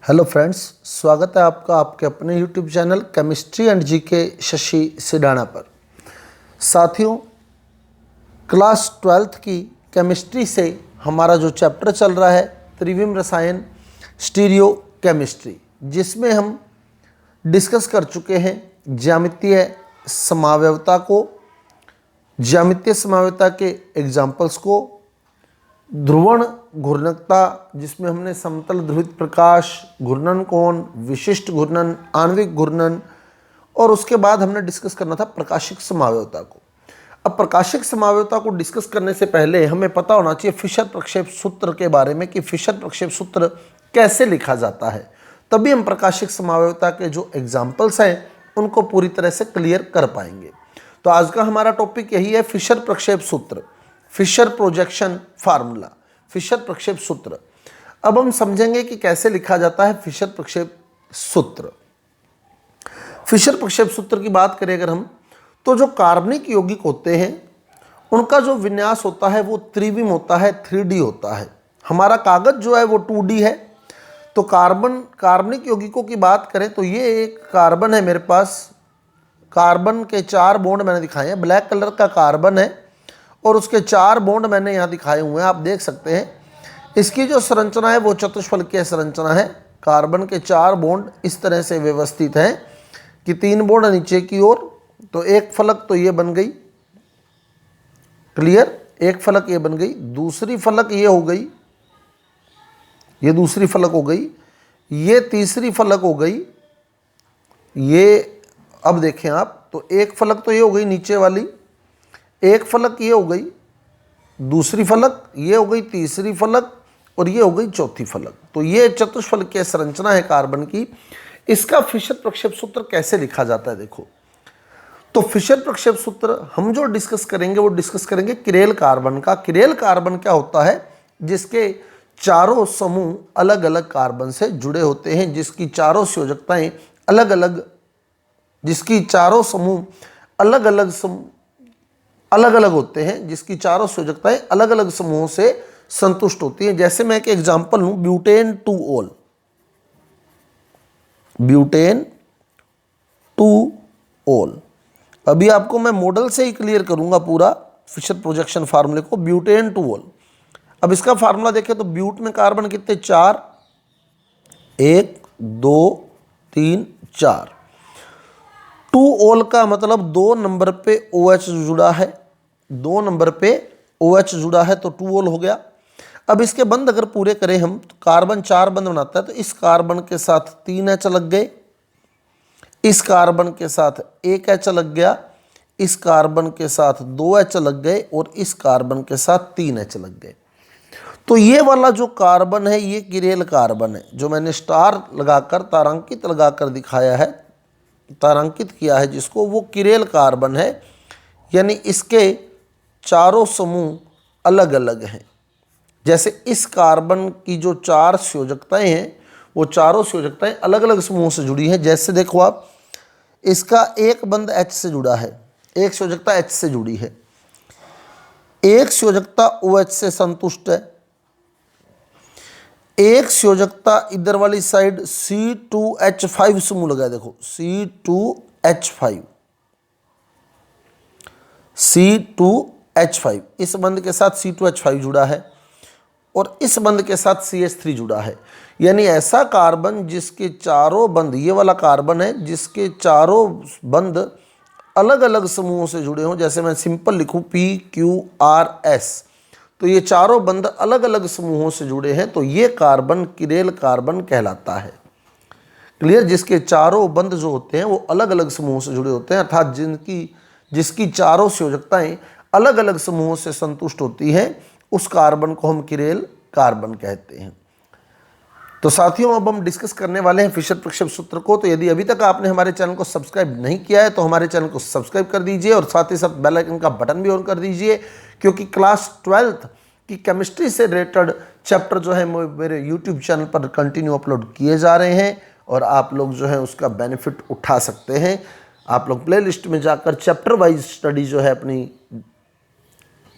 Hello friends, स्वागत है आपका आपके अपने YouTube channel chemistry and GK Shashi Sidana पर। साथियों, क्लास 12th की केमिस्ट्री से हमारा जो चैप्टर चल रहा है त्रिविम रसायन स्टीरियो केमिस्ट्री, जिसमें हम डिस्कस कर चुके हैं ज्यामितीय समावयवता को, ज्यामितीय समावयवता के एग्जाम्पल्स को, ध्रुवण घूर्णकता जिसमें हमने समतल ध्रुवित प्रकाश, घूर्णन कोण, विशिष्ट घूर्णन, आणविक घूर्णन, और उसके बाद हमने डिस्कस करना था प्रकाशिक समावयवता को। अब प्रकाशिक समावयवता को डिस्कस करने से पहले हमें पता होना चाहिए फिशर प्रक्षेप सूत्र के बारे में कि फिशर प्रक्षेप सूत्र कैसे लिखा जाता है, तभी हम प्रकाशिक समावयवता के जो एग्जाम्पल्स हैं उनको पूरी तरह से क्लियर कर पाएंगे। तो आज का हमारा टॉपिक यही है, फिशर प्रक्षेप सूत्र, फिशर प्रोजेक्शन फार्मूला, फिशर प्रक्षेप सूत्र। अब हम समझेंगे कि कैसे लिखा जाता है फिशर प्रक्षेप सूत्र। फिशर प्रक्षेप सूत्र की बात करें अगर हम, तो जो कार्बनिक यौगिक होते हैं उनका जो विन्यास होता है वो त्रिविम होता है, 3D होता है। हमारा कागज जो है वो 2D है। तो कार्बनिक यौगिकों की बात करें तो ये एक कार्बन है मेरे पास, कार्बन के 4 बॉन्ड मैंने दिखाए हैं, ब्लैक कलर का कार्बन है और उसके 4 बॉन्ड मैंने यहाँ दिखाए हुए हैं, आप देख सकते हैं। इसकी जो संरचना है वो चतुष्फलकीय संरचना है। कार्बन के 4 बॉन्ड इस तरह से व्यवस्थित हैं कि 3 बॉन्ड नीचे की ओर, तो एक फलक तो ये बन गई, क्लियर, एक फलक ये बन गई, दूसरी फलक ये हो गई, ये दूसरी फलक हो गई, ये तीसरी फलक हो गई, ये अब देखें आप, तो एक फलक तो ये हो गई नीचे वाली, एक फलक ये हो गई, दूसरी फलक ये हो गई, तीसरी फलक, और ये हो गई चौथी फलक। तो ये चतुष्फलकीय संरचना है कार्बन की। इसका फिशर प्रक्षेप सूत्र कैसे लिखा जाता है देखो। तो फिशर प्रक्षेप सूत्र हम जो डिस्कस करेंगे वो डिस्कस करेंगे किरेल कार्बन का। किरेल कार्बन क्या होता है? जिसके चारों समूह अलग अलग कार्बन से जुड़े होते हैं, जिसकी चारों संयोजकताएं अलग अलग, जिसकी चारों समूह अलग अलग होते हैं, जिसकी चारों संयोजकताएं अलग अलग समूहों से संतुष्ट होती हैं। जैसे मैं एक एग्जांपल लूं, ब्यूटेन 2-ऑल, ब्यूटेन 2-ऑल। अभी आपको मैं मॉडल से ही क्लियर करूंगा पूरा फिशर प्रोजेक्शन फार्मूले को। ब्यूटेन 2-ऑल, अब इसका फार्मूला देखें तो ब्यूट में कार्बन कितने? 4, 1 2 3 4। 2-ऑल का मतलब 2 नंबर पे OH जुड़ा है, 2 नंबर पे OH जुड़ा है, तो 2-ऑल हो गया। अब इसके बंध अगर पूरे करें हम, तो कार्बन 4 बंध बनाता है, तो इस कार्बन के साथ 3 H लग गए, इस कार्बन के साथ 1 H लग गया, इस कार्बन के साथ 2 H लग गए, और इस कार्बन के साथ 3 H लग गए। तो ये वाला जो कार्बन है ये किरेल कार्बन है, जो मैंने स्टार लगाकर तारांकित लगाकर दिखाया है, तारांकित किया है जिसको, वो किरेल कार्बन है। यानी इसके चारों समूह अलग अलग हैं। जैसे इस कार्बन की जो 4 संयोजकताएं हैं वो चारों संयोजकताएं अलग अलग समूहों से जुड़ी हैं। जैसे देखो आप, इसका एक बंध H से जुड़ा है, एक संयोजकता H से जुड़ी है, एक संयोजकता OH से संतुष्ट है, एक संयोजकता इधर वाली साइड C2H5 समूह लगा है, देखो C2H5, C2H5, इस बंध के साथ C2H5 जुड़ा है और इस बंध के साथ CH3 जुड़ा है। यानी ऐसा कार्बन जिसके चारों बंध, ये वाला कार्बन है जिसके चारों बंध अलग अलग समूहों से जुड़े हों। जैसे मैं सिंपल लिखूं PQRS, तो ये चारों बंध अलग अलग समूहों से जुड़े हैं, तो ये कार्बन किरेल कार्बन कहलाता है। क्लियर? जिसके चारों बंध जो होते हैं वो अलग अलग समूहों से जुड़े होते हैं, अर्थात जिसकी चारों संयोजकताएं अलग अलग समूहों से संतुष्ट होती हैं, उस कार्बन को हम किरेल कार्बन कहते हैं। तो साथियों, अब हम डिस्कस करने वाले हैं फिशर प्रक्षेप सूत्र को। तो यदि अभी तक आपने हमारे चैनल को सब्सक्राइब नहीं किया है तो हमारे चैनल को सब्सक्राइब कर दीजिए और साथ ही साथ बेल आइकन का बटन भी ऑन कर दीजिए, क्योंकि क्लास 12th की केमिस्ट्री से रिलेटेड चैप्टर जो है मेरे यूट्यूब चैनल पर कंटिन्यू अपलोड किए जा रहे हैं और आप लोग जो है उसका बेनिफिट उठा सकते हैं। आप लोग प्ले लिस्ट में जाकर चैप्टर वाइज स्टडी जो है अपनी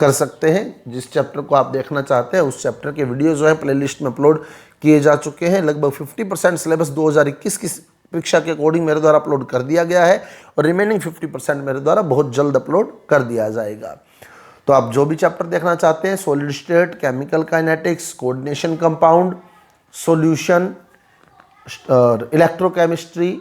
कर सकते हैं। जिस चैप्टर को आप देखना चाहते हैं उस चैप्टर के वीडियो जो है प्लेलिस्ट में अपलोड किए जा चुके हैं। लगभग 50% सिलेबस 2021 की परीक्षा के अकॉर्डिंग मेरे द्वारा अपलोड कर दिया गया है और रिमेनिंग 50% मेरे द्वारा बहुत जल्द अपलोड कर दिया जाएगा। तो आप जो भी चैप्टर देखना चाहते हैं, solid state, chemical kinetics, coordination compound, solution और इलेक्ट्रोकेमिस्ट्री,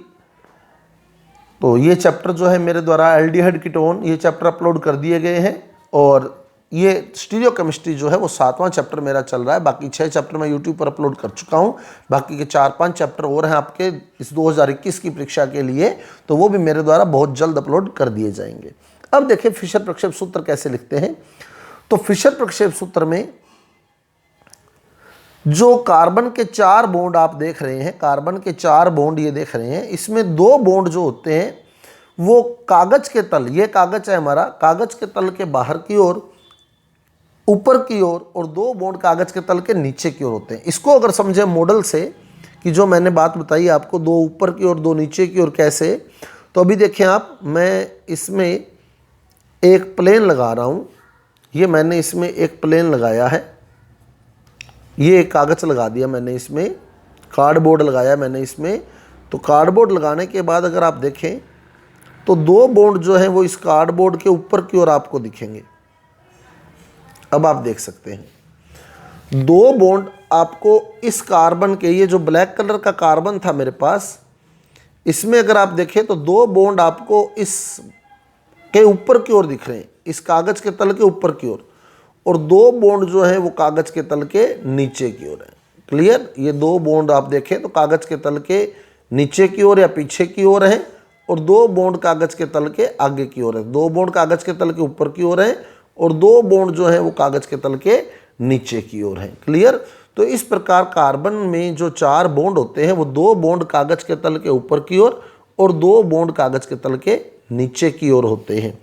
तो ये चैप्टर जो है मेरे द्वारा एल्डिहाइड कीटोन, ये चैप्टर अपलोड कर दिए गए हैं। और ये स्टीरियो केमिस्ट्री जो है वो 7वां चैप्टर मेरा चल रहा है। बाकी 6 चैप्टर मैं यूट्यूब पर अपलोड कर चुका हूँ। बाकी के 4-5 चैप्टर और हैं आपके इस 2021 की परीक्षा के लिए, तो वो भी मेरे द्वारा बहुत जल्द अपलोड कर दिए जाएंगे। अब देखिए फिशर प्रक्षेप सूत्र कैसे लिखते हैं। तो फिशर प्रक्षेप सूत्र में जो कार्बन के 4 बॉन्ड आप देख रहे हैं, कार्बन के 4 बॉन्ड ये देख रहे हैं, इसमें 2 बॉन्ड जो होते हैं वो कागज के तल, ये कागज है हमारा, कागज के तल के बाहर की ओर, ऊपर की ओर, और 2 बॉन्ड कागज के तल के नीचे की ओर होते हैं। इसको अगर समझे मॉडल से कि जो मैंने बात बताई आपको 2 ऊपर की ओर 2 नीचे की ओर कैसे, तो अभी देखें आप, मैं इसमें एक प्लेन लगा रहा हूँ। ये मैंने इसमें एक प्लेन लगाया है, ये एक कागज लगा दिया मैंने, इसमें कार्डबोर्ड लगाया मैंने इसमें। तो कार्डबोर्ड लगाने के बाद अगर आप देखें तो 2 बॉन्ड जो हैं वो इस कार्डबोर्ड के ऊपर की ओर आपको दिखेंगे। अब आप देख सकते हैं 2 बॉन्ड आपको इस कार्बन के, ये जो ब्लैक कलर का कार्बन था मेरे पास, इसमें अगर आप देखें तो 2 बॉन्ड आपको इस के ऊपर की ओर दिख रहे हैं, इस कागज के तल के ऊपर की ओर, और 2 बॉन्ड जो है वो कागज के तल के नीचे की ओर है। क्लियर? ये 2 बॉन्ड आप देखें तो कागज के तल के नीचे की ओर या पीछे की ओर है, और 2 बॉन्ड कागज के तल के आगे की ओर है। 2 बॉन्ड कागज के तल के ऊपर की ओर है और 2 बॉन्ड जो है वो कागज के तल के नीचे की ओर है। क्लियर? तो इस प्रकार कार्बन में जो 4 बॉन्ड होते हैं वो 2 बॉन्ड कागज के तल के ऊपर की ओर और 2 बॉन्ड कागज के तल के नीचे की ओर होते हैं।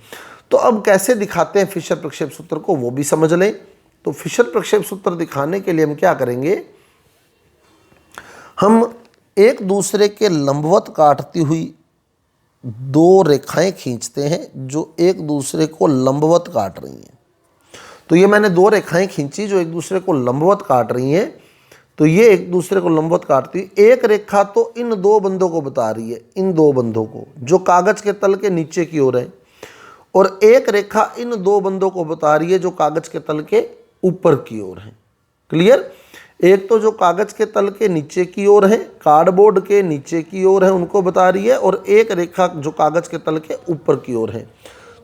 तो अब कैसे दिखाते हैं फिशर प्रक्षेप सूत्र को, वो भी समझ लें। तो फिशर प्रक्षेप सूत्र दिखाने के लिए हम क्या करेंगे, हम एक दूसरे के लंबवत काटती हुई 2 रेखाएं खींचते हैं जो एक दूसरे को लंबवत काट रही हैं। तो ये मैंने 2 रेखाएं खींची जो एक दूसरे को लंबवत काट रही हैं। तो ये एक दूसरे को लंबवत काटती, एक रेखा तो इन 2 बंदों को बता रही है, इन 2 बंदों को जो कागज के तल के नीचे की ओर है, और एक रेखा इन 2 बंदों को बता रही है जो कागज के तल के ऊपर की ओर है। क्लियर? एक तो जो कागज के तल के नीचे की ओर है, कार्डबोर्ड के नीचे की ओर है, उनको बता रही है, और एक रेखा जो कागज के तल के ऊपर की ओर है।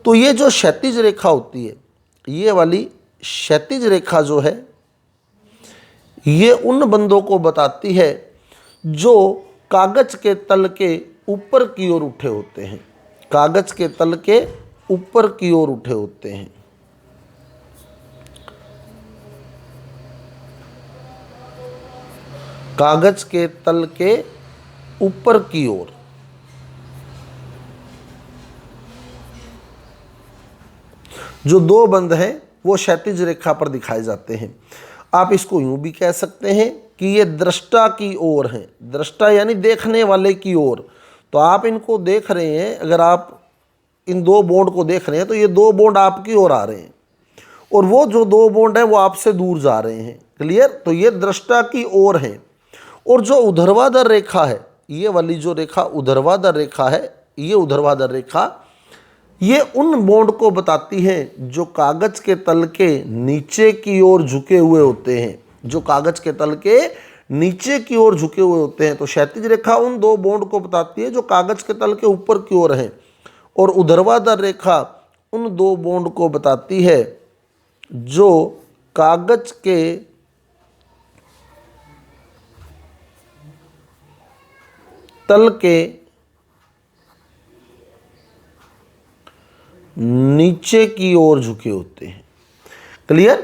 तो ये जो क्षैतिज रेखा होती है, ये वाली क्षैतिज रेखा जो है, ये उन बंदों को बताती है जो कागज के तल के ऊपर की ओर उठे होते हैं, कागज के तल के ऊपर की ओर उठे होते हैं। कागज के तल के ऊपर की ओर। जो 2 बंद हैं वो क्षैतिज रेखा पर दिखाए जाते हैं। आप इसको यूं भी कह सकते हैं कि ये दृष्टा की ओर हैं, दृष्टा यानी देखने वाले की ओर। तो आप इनको देख रहे हैं, अगर आप इन 2 बॉन्ड को देख रहे हैं तो ये 2 बॉन्ड आपकी ओर आ रहे हैं, और वो जो 2 बॉन्ड हैं वो आपसे दूर जा रहे हैं। क्लियर? तो ये दृष्टा की ओर हैं। और जो ऊर्ध्वाधर रेखा है, ये वाली जो रेखा ऊर्ध्वाधर रेखा है, ये ऊर्ध्वाधर रेखा, ये उन बॉन्ड को बताती है जो कागज के तल के नीचे की ओर झुके हुए होते हैं, जो कागज के तल के नीचे की ओर झुके हुए होते हैं। तो क्षैतिज रेखा उन 2 बॉन्ड को बताती है जो कागज के तल के ऊपर की ओर हैं, और ऊर्ध्वाधर रेखा उन 2 बॉन्ड को बताती है जो कागज के तल के नीचे की ओर झुके होते हैं। क्लियर?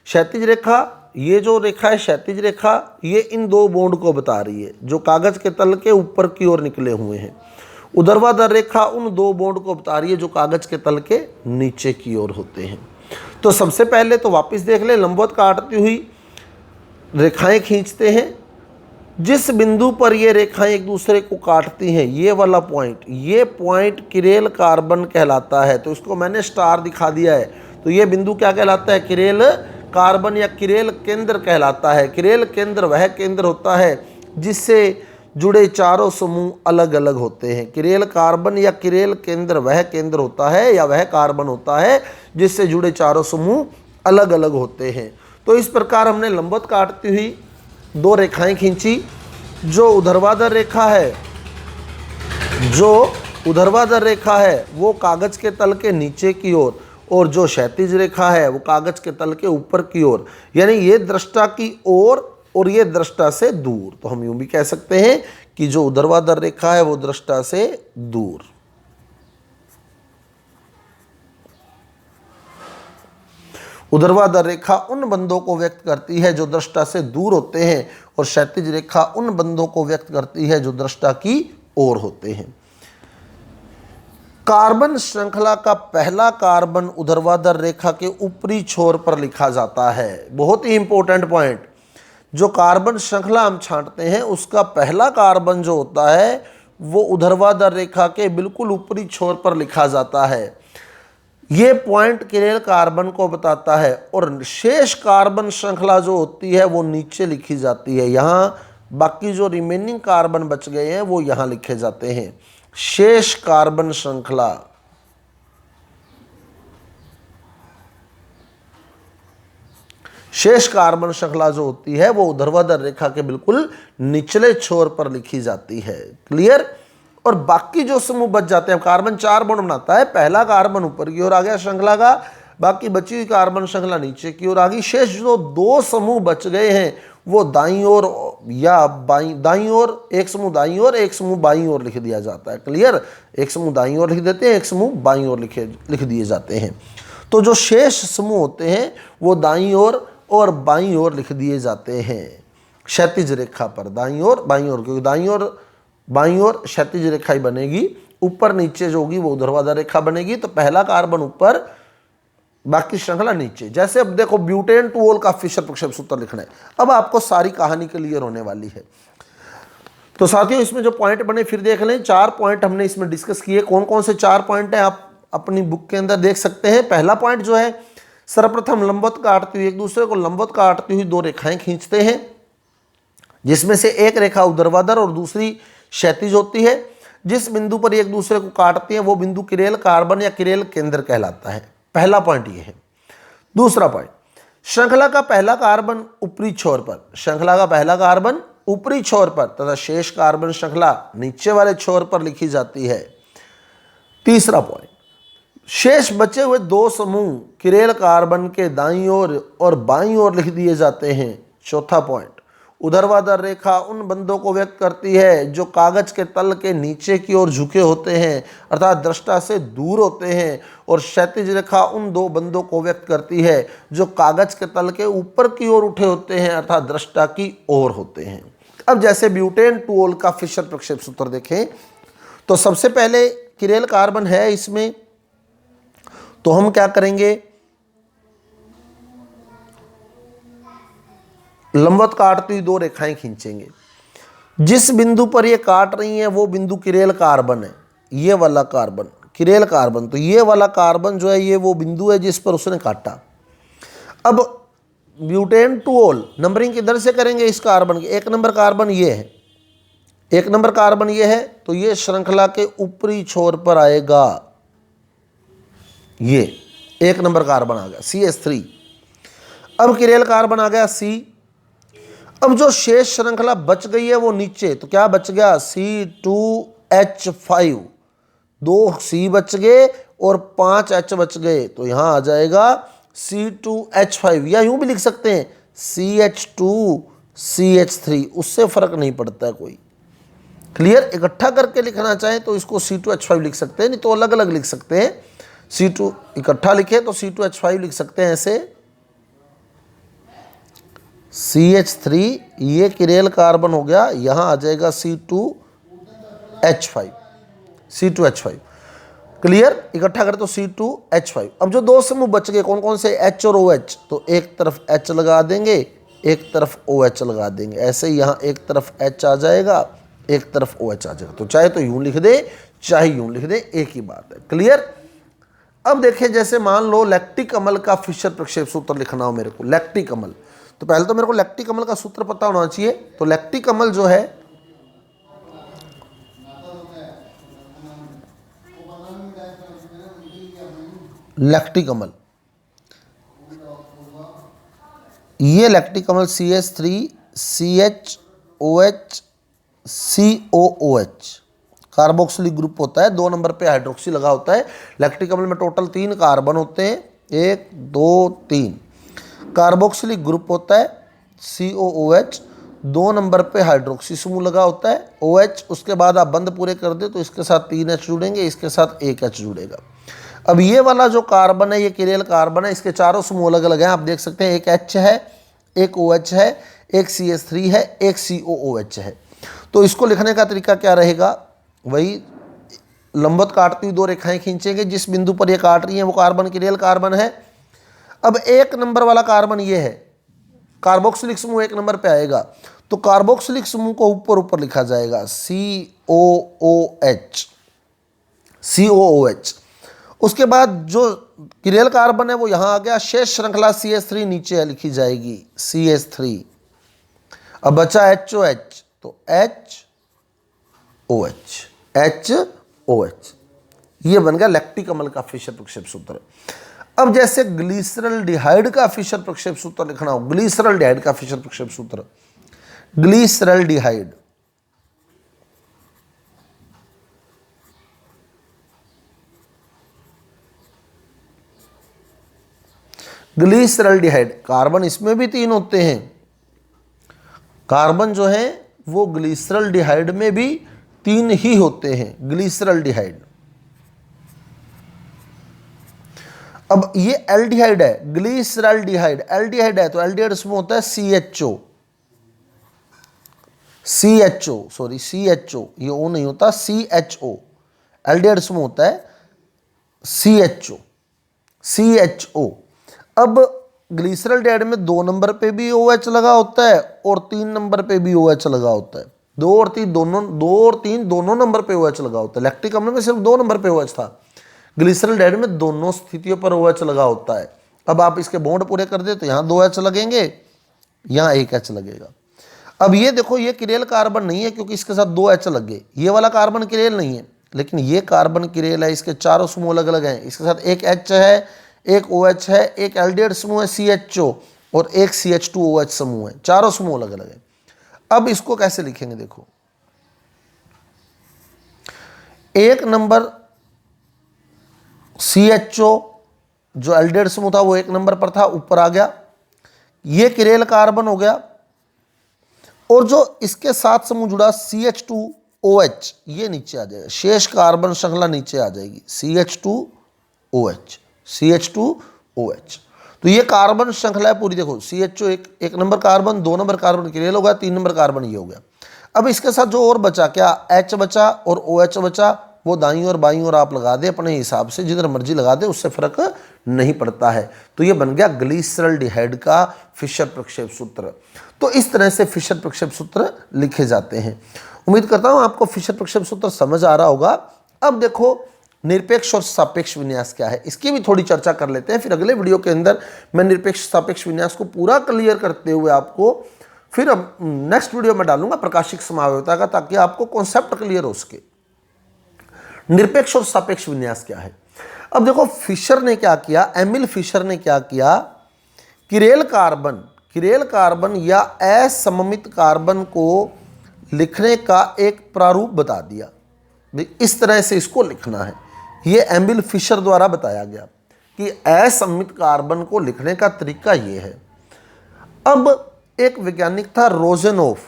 क्षैतिज रेखा, ये जो रेखा है क्षैतिज रेखा, ये इन 2 बॉन्ड को बता रही है जो कागज के तल के ऊपर की ओर निकले हुए हैं। ऊर्ध्वाधर रेखा उन 2 बॉन्ड को बता रही है जो कागज के तल के नीचे की ओर होते हैं। तो सबसे पहले तो वापस देख ले, लंबवत काटती हुई रेखाएं खींचते हैं। जिस बिंदु पर ये रेखाएं एक दूसरे को काटती हैं, ये वाला पॉइंट, ये पॉइंट किरेल कार्बन कहलाता है। तो इसको मैंने स्टार दिखा दिया है। तो ये बिंदु क्या कहलाता है? किरेल कार्बन या किरेल केंद्र कहलाता है। किरेल केंद्र वह केंद्र होता है जिससे जुड़े चारों समूह अलग अलग होते हैं। किरेल कार्बन या किरेल केंद्र वह केंद्र होता है या वह कार्बन होता है जिससे जुड़े चारों समूह अलग अलग होते हैं। तो इस प्रकार हमने लंबवत काटती हुई दो रेखाएं खींची। जो ऊर्ध्वाधर रेखा है, जो ऊर्ध्वाधर रेखा है वो कागज के तल के नीचे की ओर, और जो क्षैतिज रेखा है वो कागज के तल के ऊपर की ओर, यानी ये दृष्टा की ओर और ये दृष्टा से दूर। तो हम यूं भी कह सकते हैं कि जो ऊर्ध्वाधर रेखा है वो दृष्टा से दूर। ऊर्ध्वाधर रेखा उन बंधों को व्यक्त करती है जो दृष्टा से दूर होते हैं, और क्षैतिज रेखा उन बंधों को व्यक्त करती है जो दृष्टा की ओर होते हैं। कार्बन श्रृंखला का पहला कार्बन ऊर्ध्वाधर रेखा के ऊपरी छोर पर लिखा जाता है। बहुत ही इंपॉर्टेंट पॉइंट, जो कार्बन श्रृंखला हम छांटते हैं उसका पहला कार्बन जो होता है वो ऊर्ध्वाधर रेखा के बिल्कुल ऊपरी छोर पर लिखा जाता है। ये पॉइंट किरेल कार्बन को बताता है, और शेष कार्बन श्रृंखला जो होती है वो नीचे लिखी जाती है। यहाँ बाकी जो रिमेनिंग कार्बन बच गए हैं वो यहाँ लिखे जाते हैं। शेष कार्बन श्रृंखला, शेष कार्बन श्रृंखला जो होती है वो ऊर्ध्वाधर रेखा के बिल्कुल निचले छोर पर लिखी जाती है। क्लियर? और बाकी जो समूह बच जाते हैं, कार्बन 4 बॉन्ड बनाता है, पहला कार्बन ऊपर की ओर आ गया श्रृंखला का, बाकी बची हुई कार्बन श्रृंखला नीचे की ओर आ गई। शेष जो 2 समूह बच गए हैं वो दाईं ओर या दाईं ओर, एक समूह दाईं ओर, एक समूह बाईं ओर लिख दिया जाता है। क्लियर? एक समूह दाईं ओर लिख देते हैं, एक समूह बाईं ओर लिख दिए जाते हैं। तो जो शेष समूह होते हैं वो दाईं ओर और बाईं ओर लिख दिए जाते हैं क्षैतिज रेखा पर। दाईं ओर बाईं ओर, क्योंकि दाईं ओर बाईं ओर क्षैतिज रेखा ही बनेगी, ऊपर नीचे जो होगी वो ऊर्ध्वाधर रेखा बनेगी। तो पहला कार्बन ऊपर, बाकी श्रृंखला नीचे। जैसे अब देखो ब्यूटेन टू ओल का फिशर प्रक्षेप सूत्र लिखना है। अब आपको सारी कहानी क्लियर होने वाली है। तो साथियों इसमें जो पॉइंट बने फिर देख लें। 4 पॉइंट हमने इसमें डिस्कस किए। कौन कौन से 4 पॉइंट हैं आप अपनी बुक के अंदर देख सकते हैं। पहला पॉइंट जो है, सर्वप्रथम लंबवत काटती हुई, एक दूसरे को लंबवत काटती हुई 2 रेखाएं खींचते हैं, जिसमें से एक रेखा ऊर्ध्वाधर और दूसरी क्षैतिज होती है। जिस बिंदु पर एक दूसरे को काटती हैं वो बिंदु किरेल कार्बन या किरेल केंद्र कहलाता है। पहला पॉइंट ये है। दूसरा पॉइंट, श्रृंखला का पहला कार्बन ऊपरी छोर पर, श्रृंखला का पहला कार्बन ऊपरी छोर पर तथा शेष कार्बन श्रृंखला नीचे वाले छोर पर लिखी जाती है। तीसरा पॉइंट, शेष बचे हुए 2 समूह किरेल कार्बन के दाईं ओर और बाईं ओर लिख दिए जाते हैं। चौथा पॉइंट, ऊर्ध्वाधर रेखा उन बंधों को व्यक्त करती है जो कागज के तल के नीचे की ओर झुके होते हैं अर्थात दृष्टा से दूर होते हैं, और क्षैतिज रेखा उन 2 बंधों को व्यक्त करती है जो कागज के तल के ऊपर की ओर उठे होते हैं अर्थात दृष्टा की ओर होते हैं। अब जैसे ब्यूटेन टू ओल का फिशर प्रक्षेप सूत्र देखें तो सबसे पहले किरेल कार्बन है इसमें, तो हम क्या करेंगे, लंबवत काटती हुई 2 रेखाएं खींचेंगे। जिस बिंदु पर ये काट रही हैं वो बिंदु किरेल कार्बन है, ये वाला कार्बन किरेल कार्बन। तो ये वाला कार्बन जो है ये वो बिंदु है जिस पर उसने काटा। अब ब्यूटेन टू ओल नंबरिंग किधर से करेंगे इस कार्बन की? 1 नंबर कार्बन ये है, 1 नंबर कार्बन ये है, तो ये श्रृंखला के ऊपरी छोर पर आएगा। ये 1 नंबर कार्बन आ गया CH3। अब किरेल कार्बन आ गया C। अब जो शेष श्रृंखला बच गई है वो नीचे, तो क्या बच गया C2H5, 2 C बच गए और 5 H बच गए, तो यहां आ जाएगा C2H5, या यूं भी लिख सकते हैं CH2CH3, उससे फर्क नहीं पड़ता है कोई। क्लियर? इकट्ठा करके लिखना चाहें तो इसको C2H5 लिख सकते हैं, नहीं तो अलग अलग लिख सकते हैं। C2 इकट्ठा लिखे तो C2H5 लिख सकते हैं ऐसे। CH3 ये किरेल कार्बन हो गया, यहाँ आ जाएगा C2H5, C2H5। क्लियर? इकट्ठा करें तो C2H5। अब जो 2 समूह बच गए कौन कौन से, H और OH, तो एक तरफ H लगा देंगे, एक तरफ OH लगा देंगे। ऐसे ही यहाँ एक तरफ H आ जाएगा, एक तरफ OH आ जाएगा। तो चाहे तो यूं लिख दे चाहे यूं लिख दे, एक ही बात है। क्लियर? अब देखिए, जैसे मान लो लैक्टिक अम्ल का फिशर प्रक्षेप सूत्र लिखना हो मेरे को, लैक्टिक अम्ल, तो पहले तो मेरे को लैक्टिक अम्ल का सूत्र पता होना चाहिए। तो लैक्टिक अम्ल जो है लैक्टिक अम्ल, ये लैक्टिक अम्ल CH3CHOH COOH कार्बोक्सिलिक ग्रुप होता है, 2 नंबर पे हाइड्रोक्सी लगा होता है। लैक्टिक अम्ल में टोटल 3 कार्बन होते हैं, 1 2 3, कार्बोक्सिलिक ग्रुप होता है COOH, 2 नंबर पे हाइड्रोक्सी समूह लगा होता है OH। उसके बाद आप बंद पूरे कर दे तो इसके साथ 3 H जुड़ेंगे, इसके साथ 1 H जुड़ेगा। अब ये वाला जो कार्बन है, ये किरेल कार्बन है, इसके चारों समूह अलग अलग हैं, आप देख सकते हैं। एक H है, एक OH है, एक CH3 है, एक COOH है। तो इसको लिखने का तरीका क्या रहेगा, वही लंबवत काटती हुई 2 रेखाएं खींचेंगे, जिस बिंदु पर ये काट रही है वो कार्बन किरेल कार्बन है। अब 1 नंबर वाला कार्बन ये है, कार्बोक्सिलिक समूह 1 नंबर पे आएगा, तो कार्बोक्सिलिक समूह को ऊपर ऊपर लिखा जाएगा COOH। उसके बाद जो किरेल कार्बन है वो यहाँ आ गया, शेष श्रृंखला CH3 नीचे लिखी जाएगी CH3। अब बचा HOH, तो HOH, ये बन गया लैक्टिक अम्ल का फिशर प्रक्षेप सूत्र। अब जैसे ग्लिसरल्डिहाइड का फिशर प्रक्षेप सूत्र लिखना हो, ग्लिसरल्डिहाइड का फिशर प्रक्षेप सूत्र, ग्लिसरल्डिहाइड, ग्लिसरल्डिहाइड, कार्बन इसमें भी 3 होते हैं, कार्बन जो है वो ग्लिसरल्डिहाइड में भी 3 ही होते हैं, ग्लिसरल्डिहाइड। अब ये एल्डिहाइड है, ग्लिसरल्डिहाइड, एल्डिहाइड है तो एल्डिहाइड समूह होता है CHO, ये O नहीं होता, CHO, एल्डिहाइड समूह होता है CHO। अब ग्लिसरल्डिहाइड में 2 नंबर पे भी OH लगा होता है और 3 नंबर पे भी OH लगा होता है। 2 और 3 दोनों नंबर पे OH लगा होता है। लैक्टिक अम्ल में सिर्फ 2 नंबर पे OH था, ग्लिसरल्डिहाइड में दोनों स्थितियों पर OH लगा होता है। अब आप इसके बॉन्ड पूरे कर दे तो यहाँ 2 H लगेंगे, यहाँ 1 H लगेगा। अब ये देखो, ये किरेल कार्बन नहीं है क्योंकि इसके साथ 2 H लग गए, ये वाला कार्बन किरेल नहीं है, लेकिन ये कार्बन किरेल है, इसके चारों समूह अलग अलग हैं, इसके साथ 1 H है, एक OH है, एक एल्डिहाइड समूह है CHO और एक CH2OH समूह है, चारों समूह अलग अलग है। अब इसको कैसे लिखेंगे, देखो 1 नंबर CHO जो एल्डिहाइड समूह था वो 1 नंबर पर था, ऊपर आ गया, ये किरेल कार्बन हो गया, और जो इसके साथ समूह जुड़ा CH2OH ये नीचे आ जाएगा, शेष कार्बन श्रृंखला नीचे आ जाएगी CH2OH। तो ये कार्बन श्रृंखला है पूरी, देखो CHO एक number carbon, 2 number carbon chiral होगा, 3 नंबर कार्बन ये हो गया। अब इसके साथ जो और बचा, क्या H बचा और OH बचा, वो दाईं और बाईं और आप लगा दे अपने हिसाब से, जिधर मर्जी लगा दे, उससे फर्क नहीं पड़ता है। तो ये बन गया ग्लिसरल्डिहाइड का फिशर प्रक्षेप सूत्र। तो इस तरह से फिशर प्रक्षेप सूत्र लिखे जाते हैं। उम्मीद करता हूं आपको फिशर प्रक्षेप सूत्र समझ आ रहा होगा। अब देखो निरपेक्ष और सापेक्ष विन्यास क्या है, इसकी भी थोड़ी चर्चा कर लेते हैं, फिर अगले वीडियो के अंदर मैं निरपेक्ष सापेक्ष विन्यास को पूरा क्लियर करते हुए आपको फिर नेक्स्ट वीडियो में डालूंगा प्रकाशिक समावयवता का, ताकि आपको कॉन्सेप्ट क्लियर हो सके। निरपेक्ष और सापेक्ष विन्यास क्या है, अब देखो फिशर ने क्या किया, एमिल फिशर ने क्या किया, किरेल कार्बन या असममित कार्बन को लिखने का एक प्रारूप बता दिया, इस तरह से इसको लिखना है। ये एमिल फिशर द्वारा बताया गया कि असममित कार्बन को लिखने का तरीका ये है। अब एक वैज्ञानिक था रोजेनोफ,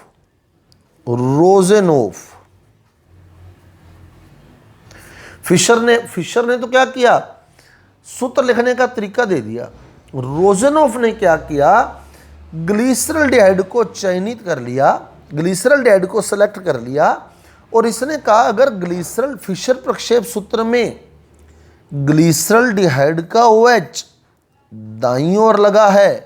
फिशर ने तो क्या किया, सूत्र लिखने का तरीका दे दिया। रोजेनोफ ने क्या किया, ग्लिसरल्डिहाइड को चयनित कर लिया, ग्लिसरल्डिहाइड को सेलेक्ट कर लिया, और इसने कहा अगर फिशर प्रक्षेप सूत्र में ग्लिसरल्डिहाइड का OH दाईं ओर लगा है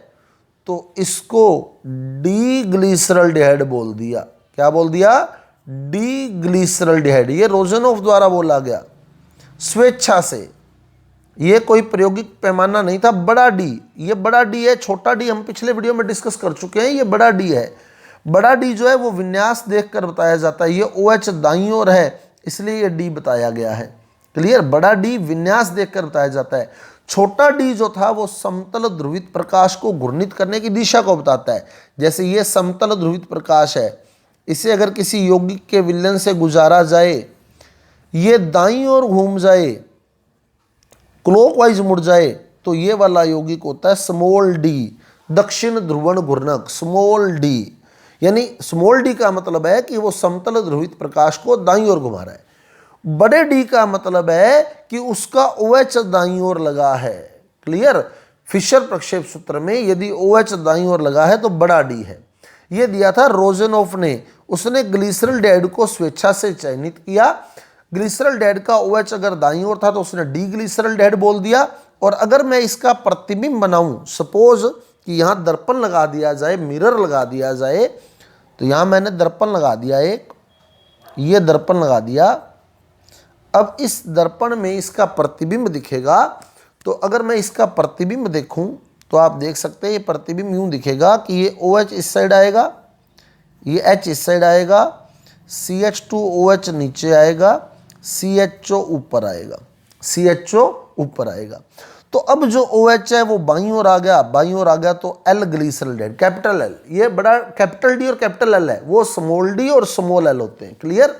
तो इसको डी ग्लिसरल्डिहाइड बोल दिया। क्या बोल दिया, डी ग्लिसरल्डिहाइड। ये रोजेनोफ द्वारा बोला गया स्वेच्छा से, ये कोई प्रायोगिक पैमाना नहीं था। बड़ा डी, ये बड़ा डी है, छोटा डी हम पिछले वीडियो में डिस्कस कर चुके हैं, ये बड़ा डी है। बड़ा डी जो है वो विन्यास देखकर बताया जाता है। ये OH दाईं ओर है इसलिए ये डी बताया गया है। क्लियर, बड़ा डी विन्यास देखकर बताया जाता है। छोटा डी जो था वो समतल ध्रुवित प्रकाश को घूर्णित करने की दिशा को बताता है। जैसे ये समतल ध्रुवित प्रकाश है, इसे अगर किसी यौगिक के विलयन से गुजारा जाए, ये दाईं ओर घूम जाए, क्लॉकवाइज मुड़ जाए, तो ये वाला यौगिक होता है स्मॉल डी, दक्षिण ध्रुवण घूर्णक, स्मॉल डी। यानी स्मॉल डी का मतलब है कि वो समतल ध्रुवित प्रकाश को दाईं ओर घुमा रहा है। बड़े डी का मतलब है कि उसका OH दाईं ओर लगा है। क्लियर, फिशर प्रक्षेप सूत्र में यदि OH दाईं ओर लगा है तो बड़ा डी है। ये दिया था रोजेनॉफ ने, उसने ग्लिसरॉल्डेहाइड को स्वेच्छा से चयनित किया। ग्लिसरॉल्डेहाइड का OH अगर दाईं ओर था तो उसने डी ग्लिसरॉल्डेहाइड बोल दिया। और अगर मैं इसका प्रतिबिंब बनाऊं, सपोज कि यहाँ दर्पण लगा दिया जाए, मिरर लगा दिया जाए, तो यहाँ मैंने दर्पण लगा दिया एक, ये दर्पण लगा दिया। अब इस दर्पण में इसका प्रतिबिंब दिखेगा। तो अगर मैं इसका प्रतिबिंब देखूं तो आप देख सकते हैं ये प्रतिबिंब यूं दिखेगा कि ये OH इस साइड आएगा, ये H इस साइड आएगा, CH2OH नीचे आएगा, CHO ऊपर आएगा, CHO ऊपर आएगा। तो अब जो OH है वो बाईं ओर आ गया, बाईं ओर आ गया तो L ग्लिसरॉल्डेहाइड, कैपिटल L, ये बड़ा कैपिटल D और कैपिटल L है, वो स्मॉल डी और स्मॉल L होते हैं। क्लियर,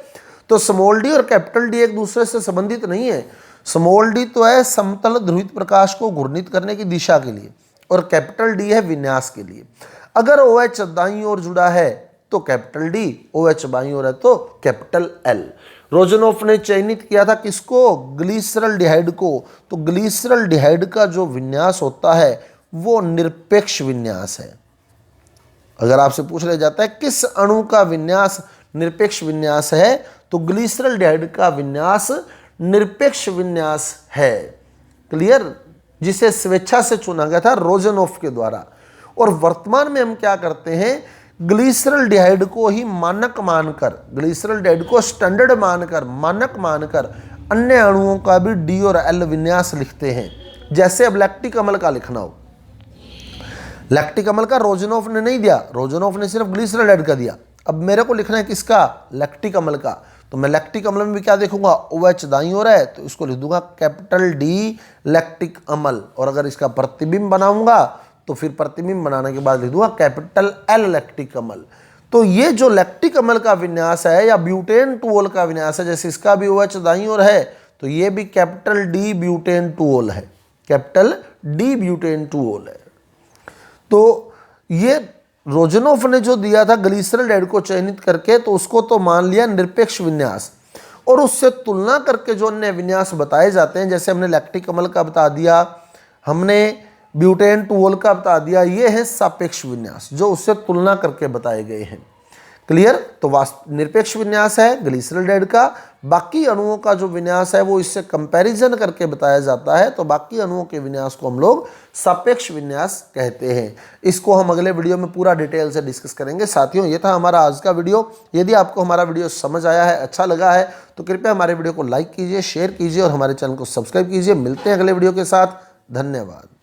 तो स्मॉल डी और कैपिटल डी एक दूसरे से संबंधित नहीं है। स्मॉल डी तो है समतल ध्रुवित प्रकाश को घूर्णित करने की दिशा के लिए, और कैपिटल डी है विन्यास के लिए। अगर OH दाईं ओर जुड़ा है तो कैपिटल डी, OH बाईं ओर है तो कैपिटल L। रोजेनॉफ ने चयनित किया था किसको? ग्लिसरॉल्डेहाइड को। तो ग्लिसरॉल्डेहाइड का जो विन्यास होता है वो निरपेक्ष विन्यास है। अगर आपसे पूछ लिया जाता है किस अणु का विन्यास निरपेक्ष विन्यास है, तो ग्लिसरॉल्डेहाइड का विन्यास निरपेक्ष विन्यास है। क्लियर, जिसे स्वेच्छा से चुना गया था रोजेनॉफ के द्वारा। और वर्तमान में हम क्या करते हैं, ग्लिसरॉल्डेहाइड को ही मानक मानकर, ग्लिसरॉल्डेहाइड को स्टैंडर्ड मानकर, मानक मानकर अन्य अणुओं का भी डी और एल विन्यास लिखते हैं। जैसे अब लैक्टिक अम्ल का लिखना हो, लैक्टिक अम्ल का रोजेनॉफ ने नहीं दिया, रोजेनॉफ ने सिर्फ ग्लिसरॉल्डेहाइड का दिया। अब मेरे को लिखना है किसका? लैक्टिक अम्ल का। तो मैं लैक्टिक अम्ल में भी क्या देखूंगा? OH दाईं ओर है तो इसको लिख दूंगा कैपिटल D लैक्टिक अम्ल। और अगर इसका प्रतिबिंब बनाऊंगा तो फिर प्रतिबिंब बनाने के बाद लिख दूंगा कैपिटल L लैक्टिक अम्ल। तो ये जो लैक्टिक अम्ल का विन्यास है या ब्यूटेन टूओल का विन्यास है, जैसे इसका भी OH दाईं ओर है तो ये भी कैपिटल D ब्यूटेन टूओल है, कैपिटल D ब्यूटेन टूओल है। तो ये रोजेनॉफ ने जो दिया था ग्लिसरॉल्डेहाइड को चयनित करके, तो उसको तो मान लिया निरपेक्ष विन्यास, और उससे तुलना करके जो अन्य विन्यास बताए जाते हैं, जैसे हमने लैक्टिक अम्ल का बता दिया, हमने ब्यूटेन टूओल का बता दिया, ये है सापेक्ष विन्यास जो उससे तुलना करके बताए गए हैं। क्लियर, तो निरपेक्ष विन्यास है ग्लिसरॉल्डेहाइड का। बाकी अणुओं का जो विन्यास है वो इससे कंपैरिजन करके बताया जाता है, तो बाकी अणुओं के विन्यास को हम लोग सापेक्ष विन्यास कहते हैं। इसको हम अगले वीडियो में पूरा डिटेल से डिस्कस करेंगे। साथियों, ये था हमारा आज का वीडियो। यदि आपको हमारा वीडियो समझ आया है, अच्छा लगा है, तो कृपया हमारे वीडियो को लाइक कीजिए, शेयर कीजिए और हमारे चैनल को सब्सक्राइब कीजिए। मिलते हैं अगले वीडियो के साथ। धन्यवाद।